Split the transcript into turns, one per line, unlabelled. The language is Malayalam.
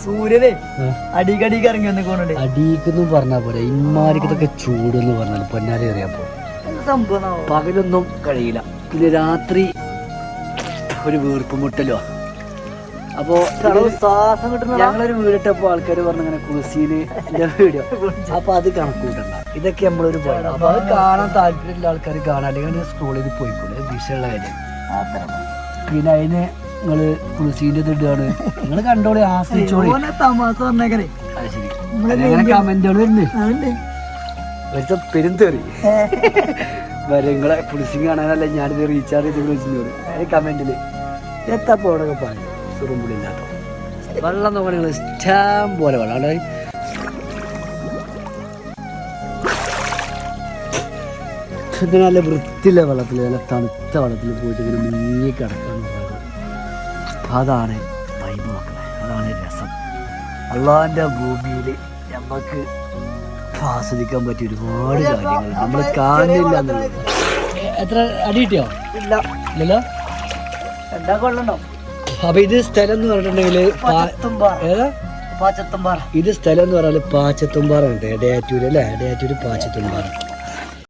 സൂര്യനെ അടിക്കടിക്ക് ഇറങ്ങി വന്നിക്കോണുണ്ട്.
അടിക്കെന്നും പറഞ്ഞാ പോലെ ഇമാരിക്കത്തൊക്കെ ചൂടെന്ന് പറഞ്ഞാൽ പൊന്നാരി അറിയാപ്പോ
സംഭവം
പകലൊന്നും കഴിയില്ല. പിന്നെ രാത്രി ഒരു വീർപ്പ് മുട്ടലോ. അപ്പോ
ശ്വാസം കിട്ടുന്ന
ഞങ്ങളൊരു വീടിട്ടപ്പോ ആൾക്കാർ പറഞ്ഞങ്ങനെ കുസിയില് വീഡിയോ അപ്പൊ അത് കണക്കൂട്ടണ്ട. ഇതൊക്കെ നമ്മളൊരു പോയത്. അപ്പൊ അത് കാണാൻ താല്പര്യമുള്ള ആൾക്കാർ കാണാൻ, അല്ലെങ്കിൽ സ്കൂളിൽ പോയിക്കോളൂ, ദിശയുള്ള കാര്യം. പിന്നെ അതിന് നിങ്ങള് കുസിന്റെ ഇടാണ്, നിങ്ങൾ കണ്ടോളി, ആസ്വദിച്ചോളി.
തമാശ പറഞ്ഞേക്കണേ.
അത് ശരി. അങ്ങനെ കമന്റുകൾ വരുന്നുണ്ട്. ഒരു പെരുന്തേറി നിങ്ങളെ കുളിസിങ് കാണാനല്ല ഞാനിത് റീചാർജ് ചെയ്ത് വിളിച്ചിട്ടുണ്ട്. അതിന് കമന്റില് എത്താപ്പോടൊക്കെ പറഞ്ഞു സുറുമ്പുളില്ലാട്ടോ. വെള്ളം നോക്കാൻ നിങ്ങൾ ഇഷ്ടം പോലെ വെള്ളം അവിടെ ഇത് നല്ല വൃത്തിയുള്ള വെള്ളത്തിൽ, നല്ല തണുത്ത വെള്ളത്തിൽ പോയിട്ട് ഇങ്ങനെ മുങ്ങി കിടക്കാൻ നോക്കുക. അതാണ് വൈബ് മക്കളെ, അതാണ് രസം. അള്ളാന്റെ ഭൂമിയിൽ നമുക്ക് ആസ്വദിക്കാൻ പറ്റിയ ഒരുപാട് കാര്യങ്ങൾ നമ്മൾ കാണില്ല എന്നുള്ളത്. എത്ര അടി കിട്ടിയോ? ഇല്ലല്ലോ.
എന്താ കൊള്ളണ്ടോ?
അപ്പൊ ഇത് സ്ഥലം എന്ന് പറഞ്ഞിട്ടുണ്ടെങ്കിൽ ഏതാ
പാച്ചത്തുംപാറ.
ഇത് സ്ഥലം എന്ന് പറഞ്ഞാൽ പാച്ചത്തുംപാറ ഉണ്ട്. എടയാറ്റൂര് അല്ലേ? എടയാറ്റൂര് പാച്ചത്തുംപാറ.